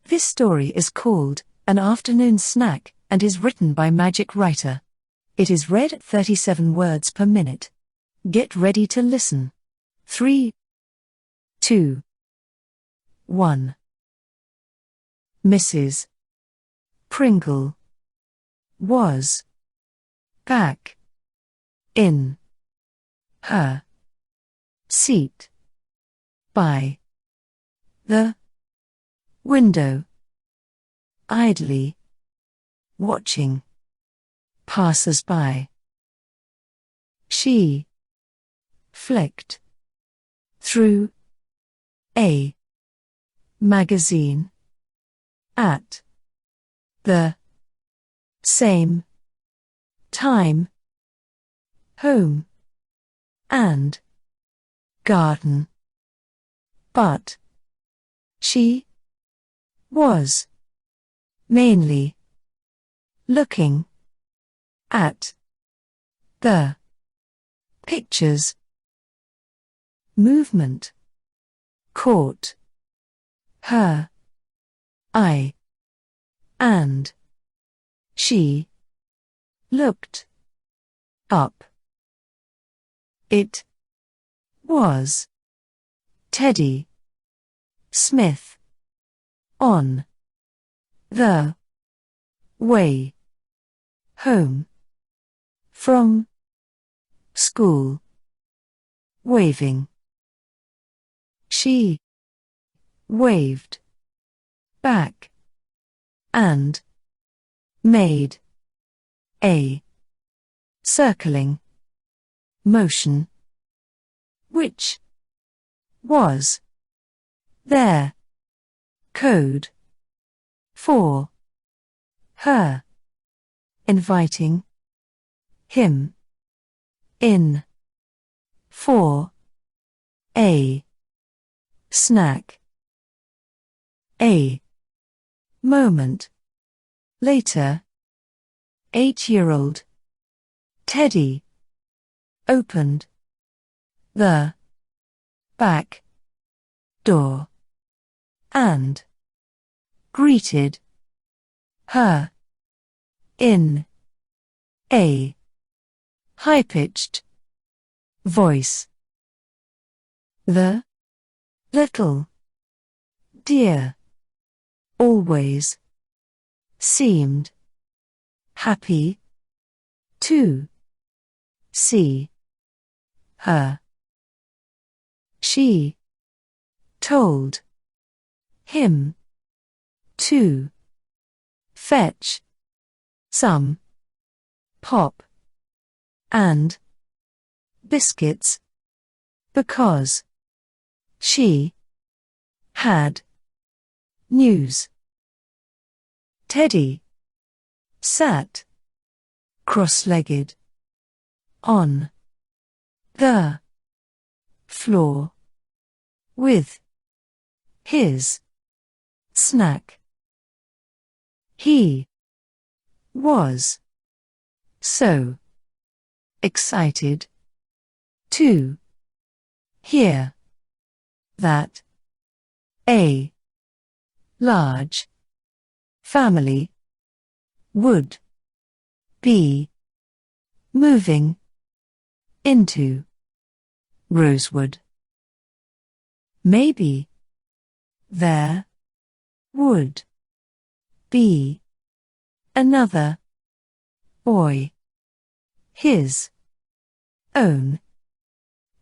This story is called An Afternoon Snack and is written by Magic Writer. It is read at 37 words per minute. Get ready to listen. 3, 2, 1. Mrs. Pringle was back in her seat by the window, idly watching passers-by. She flicked through a magazine at the same time. Home and garden. But she was mainly looking at the pictures. Movement caught her eye, and she looked up. It was Teddy Smith on the way home from school, waving. She waved back and made a circling motion, which was their code for her inviting him in for a snack. A moment later, 8-year-old Teddy opened the back door and greeted her in a high-pitched voice. The little dear always seemed happy to see her. She told him to fetch some pop and biscuits because she had news. Teddy sat cross-legged on the floor with his snack. He was so excited to hear that a large family would be moving into Rosewood. Maybe there would be another boy his own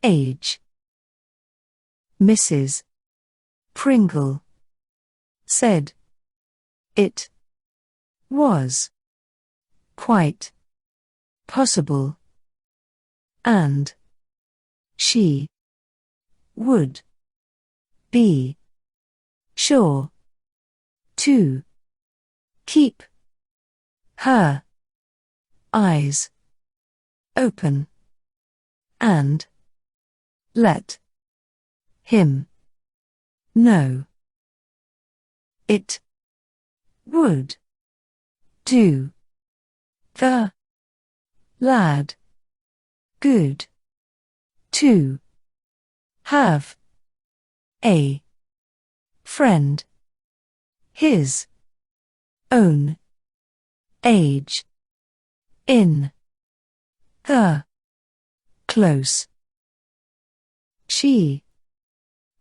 age. Mrs. Pringle said it was quite possible, and she would be sure to keep her eyes open and let him know. It would do the lad good to have a friend his own age, in the close. She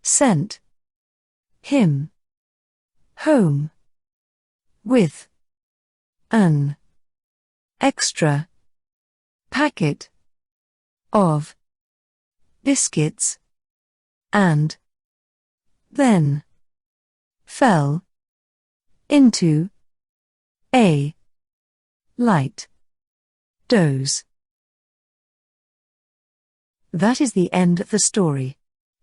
sent him home with an extra packet of biscuits and then fell into a light doze. That is the end of the story.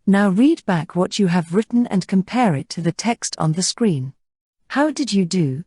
Now read back what you have written and compare it to the text on the screen. How did you do?